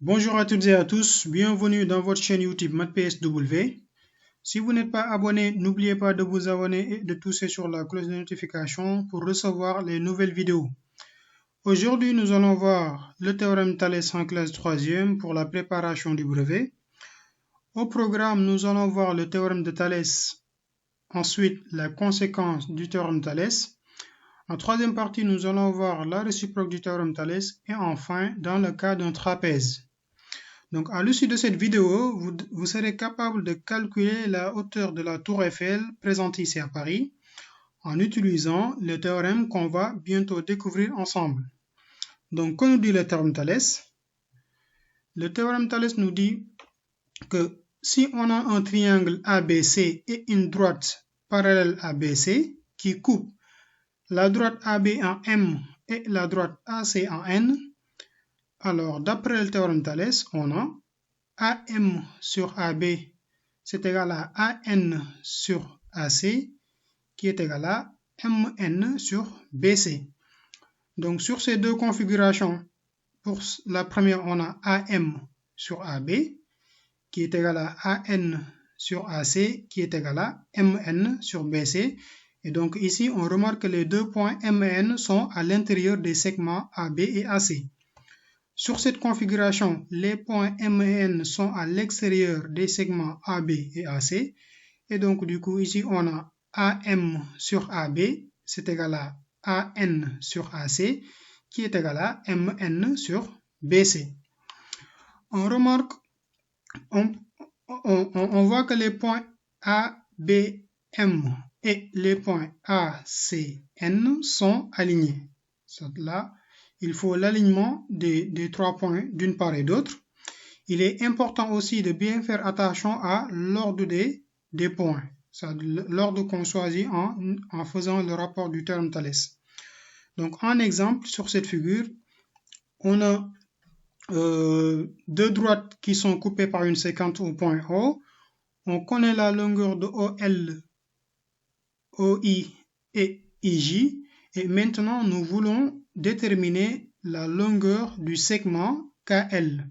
Bonjour à toutes et à tous, bienvenue dans votre chaîne YouTube MathPSW. Si vous n'êtes pas abonné, n'oubliez pas de vous abonner et de toucher sur la cloche de notification pour recevoir les nouvelles vidéos. Aujourd'hui, nous allons voir le théorème Thalès en classe 3e pour la préparation du brevet. Au programme, nous allons voir le théorème de Thalès, ensuite la conséquence du théorème Thalès. En troisième partie, nous allons voir la réciproque du théorème Thalès et enfin, dans le cas d'un trapèze. Donc, à l'issue de cette vidéo, vous serez capable de calculer la hauteur de la tour Eiffel présente ici à Paris en utilisant le théorème qu'on va bientôt découvrir ensemble. Donc, que nous dit le théorème Thalès? Le théorème Thalès nous dit que si on a un triangle ABC et une droite parallèle à BC qui coupe la droite AB en M et la droite AC en N, alors d'après le théorème Thalès, on a AM sur AB, c'est égal à AN sur AC, qui est égal à MN sur BC. Donc, sur ces deux configurations, pour la première, on a AM sur AB, qui est égal à AN sur AC, qui est égal à MN sur BC. Et donc, ici, on remarque que les deux points M et N sont à l'intérieur des segments AB et AC. Sur cette configuration, les points M et N sont à l'extérieur des segments AB et AC. Et donc, du coup, ici, on a AM sur AB, c'est égal à AN sur AC, qui est égal à MN sur BC. On remarque, on voit que les points ABM et les points ACN sont alignés. Là, il faut l'alignement des trois points d'une part et d'autre. Il est important aussi de bien faire attention à l'ordre des points, l'ordre qu'on choisit en faisant le rapport du théorème Thalès. Donc, en exemple, sur cette figure, on a deux droites qui sont coupées par une séquence au point O. On connaît la longueur de OL, OI et IJ. Et maintenant, nous voulons déterminer la longueur du segment KL.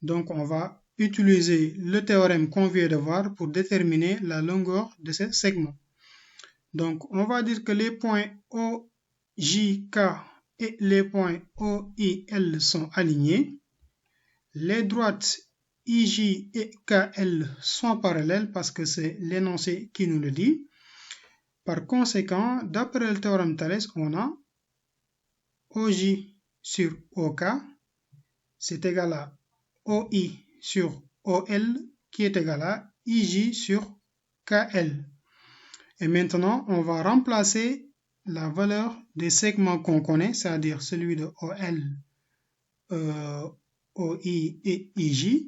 Donc, on va utiliser le théorème qu'on vient de voir pour déterminer la longueur de ce segment. Donc, on va dire que les points OJK et les points OIL sont alignés. Les droites IJ et KL sont parallèles parce que c'est l'énoncé qui nous le dit. Par conséquent, d'après le théorème Thalès, on a OJ sur OK, c'est égal à OI sur OL, qui est égal à IJ sur KL. Et maintenant, on va remplacer la valeur des segments qu'on connaît, c'est-à-dire celui de OL, OI et IJ.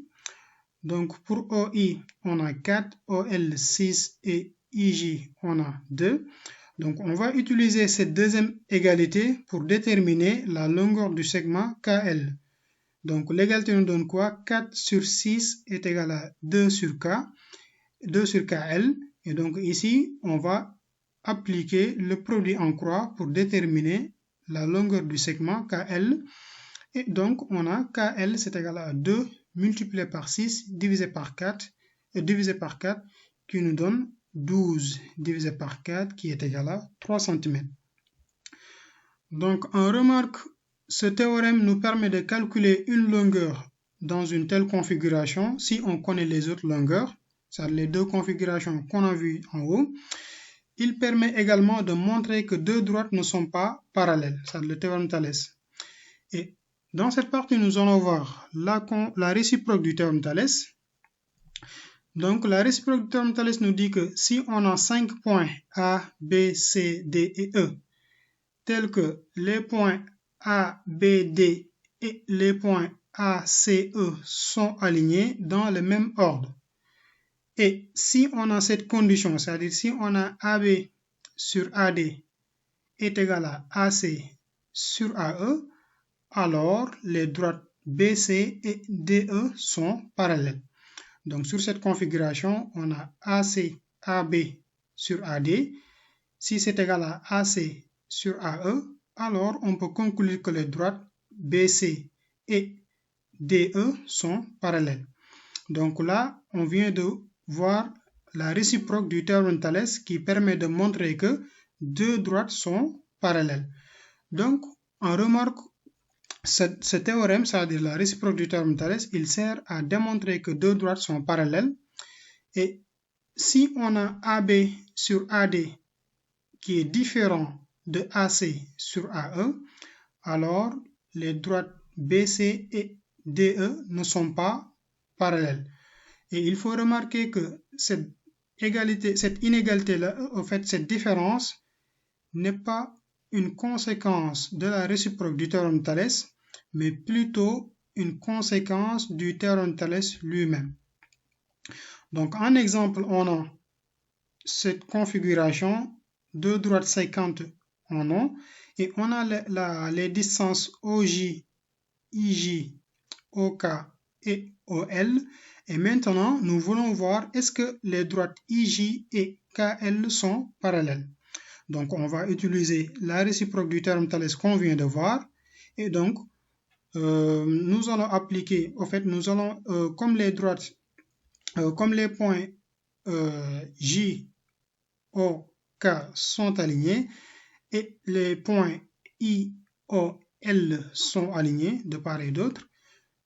Donc, pour OI, on a 4, OL 6 et IJ, on a 2. Donc, on va utiliser cette deuxième égalité pour déterminer la longueur du segment KL. Donc, l'égalité nous donne quoi? 4 sur 6 est égal à 2 sur K, 2 sur KL. Et donc, ici, on va appliquer le produit en croix pour déterminer la longueur du segment KL. Et donc, on a KL, c'est égal à 2 multiplié par 6 divisé par 4, qui nous donne 12 divisé par 4, qui est égal à 3 cm. Donc, on remarque, ce théorème nous permet de calculer une longueur dans une telle configuration si on connaît les autres longueurs, c'est-à-dire les deux configurations qu'on a vues en haut. Il permet également de montrer que deux droites ne sont pas parallèles, c'est-à-dire le théorème Thalès. Et dans cette partie, nous allons voir la réciproque du théorème Thalès. Donc, la réciproque du théorème Thalès nous dit que si on a 5 points A, B, C, D et E, tels que les points A, B, D et les points A, C, E sont alignés dans le même ordre. Et si on a cette condition, c'est-à-dire si on a AB sur AD est égal à AC sur AE, alors les droites BC et DE sont parallèles. Donc sur cette configuration, on a AC, AB sur AD. Si c'est égal à AC sur AE, alors on peut conclure que les droites BC et DE sont parallèles. Donc là, on vient de voir la réciproque du théorème de Thalès qui permet de montrer que deux droites sont parallèles. Donc, on remarque ce théorème, c'est-à-dire la réciproque du théorème de Thalès, il sert à démontrer que deux droites sont parallèles. Et si on a AB sur AD qui est différent de AC sur AE, alors les droites BC et DE ne sont pas parallèles. Et il faut remarquer que cette inégalité-là, en fait, cette différence n'est pas une conséquence de la réciproque du théorème de Thalès, mais plutôt une conséquence du théorème de Thalès lui-même. Donc, en exemple, on a cette configuration, deux droites séquentes en ont, et on a les distances OJ, IJ, OK et OL. Et maintenant, nous voulons voir est-ce que les droites IJ et KL sont parallèles. Donc, on va utiliser la réciproque du théorème de Thalès qu'on vient de voir. Et donc, nous allons appliquer, en fait, nous allons, comme les droites, comme les points J, O, K sont alignés et les points I, O, L sont alignés de part et d'autre.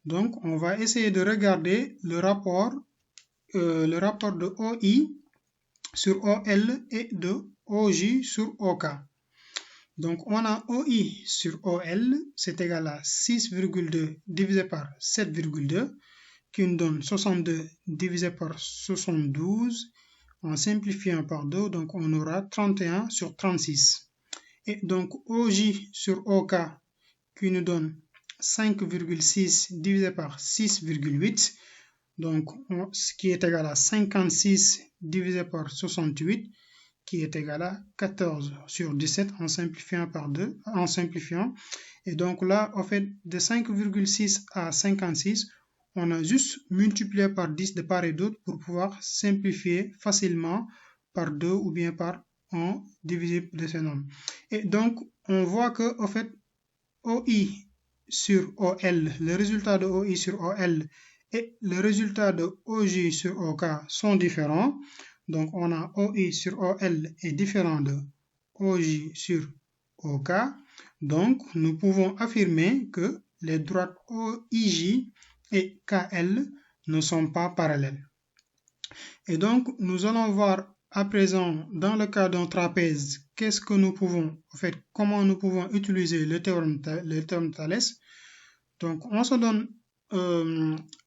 Donc, on va essayer de regarder le rapport de OI sur OL et de OJ sur OK. Donc, on a OI sur OL, c'est égal à 6,2 divisé par 7,2, qui nous donne 62 divisé par 72. En simplifiant par 2, donc on aura 31 sur 36. Et donc, OJ sur OK, qui nous donne 5,6 divisé par 6,8, donc ce qui est égal à 56 divisé par 68, qui est égal à 14 sur 17 en simplifiant par 2, en simplifiant. Et donc là, en fait, de 5,6 à 56, on a juste multiplié par 10 de part et d'autre pour pouvoir simplifier facilement par 2 ou bien par 1 divisé de ce nombre. Et donc, on voit que, en fait, OI sur OL, le résultat de OI sur OL et le résultat de OJ sur OK sont différents. Donc, on a OI sur OL est différent de OJ sur OK. Donc, nous pouvons affirmer que les droites OIJ et KL ne sont pas parallèles. Et donc, nous allons voir à présent, dans le cas d'un trapèze, qu'est-ce que nous pouvons, en fait, comment nous pouvons utiliser le théorème de Thalès. Donc, on se donne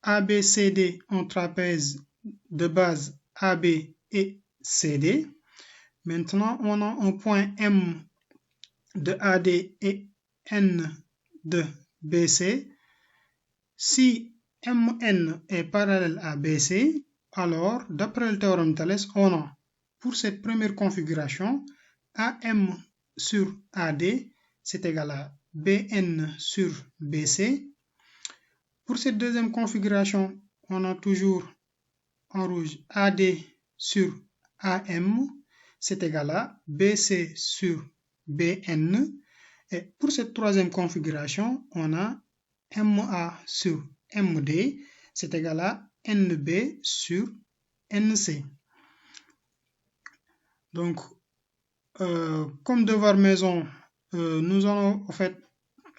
ABCD en trapèze de base AB et CD. Maintenant, on a un point M de AD et N de BC. Si MN est parallèle à BC, alors, d'après le théorème de Thalès, on a, pour cette première configuration, AM sur AD, c'est égal à BN sur BC. Pour cette deuxième configuration, on a toujours en rouge AD sur AM, c'est égal à BC sur BN. Et pour cette troisième configuration, on a MA sur MD, c'est égal à NB sur NC. Donc, comme devoir maison, nous allons, en fait,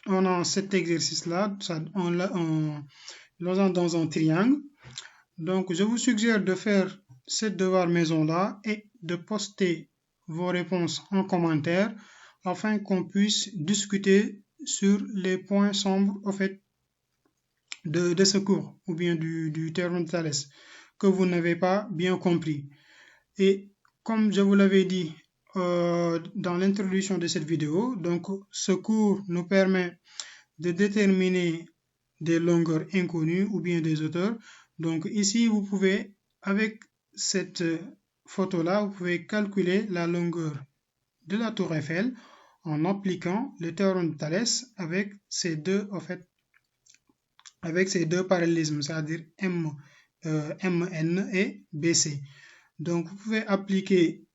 on a cet exercice-là, on l'a dans un triangle. Donc, je vous suggère de faire ce devoir maison-là et de poster vos réponses en commentaire afin qu'on puisse discuter sur les points sombres, en fait, de ce cours ou bien du théorème de Thalès que vous n'avez pas bien compris. Et comme je vous l'avais dit dans l'introduction de cette vidéo, donc ce cours nous permet de déterminer des longueurs inconnues ou bien des hauteurs. Donc ici, vous pouvez, avec cette photo-là, vous pouvez calculer la longueur de la tour Eiffel en appliquant le théorème de Thalès avec ces deux, en fait, avec ces deux parallélismes, c'est-à-dire MN et BC. Donc, vous pouvez appliquer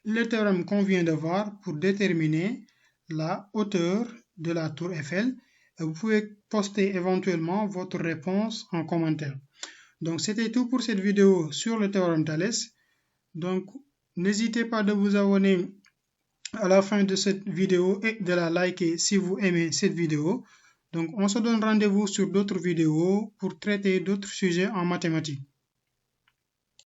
le théorème qu'on vient de voir pour déterminer la hauteur de la tour Eiffel Vous pouvez poster éventuellement votre réponse en commentaire. Donc, c'était tout pour cette vidéo sur le théorème Thalès. Donc, n'hésitez pas de vous abonner à la fin de cette vidéo et de la liker si vous aimez cette vidéo. Donc, on se donne rendez-vous sur d'autres vidéos pour traiter d'autres sujets en mathématiques.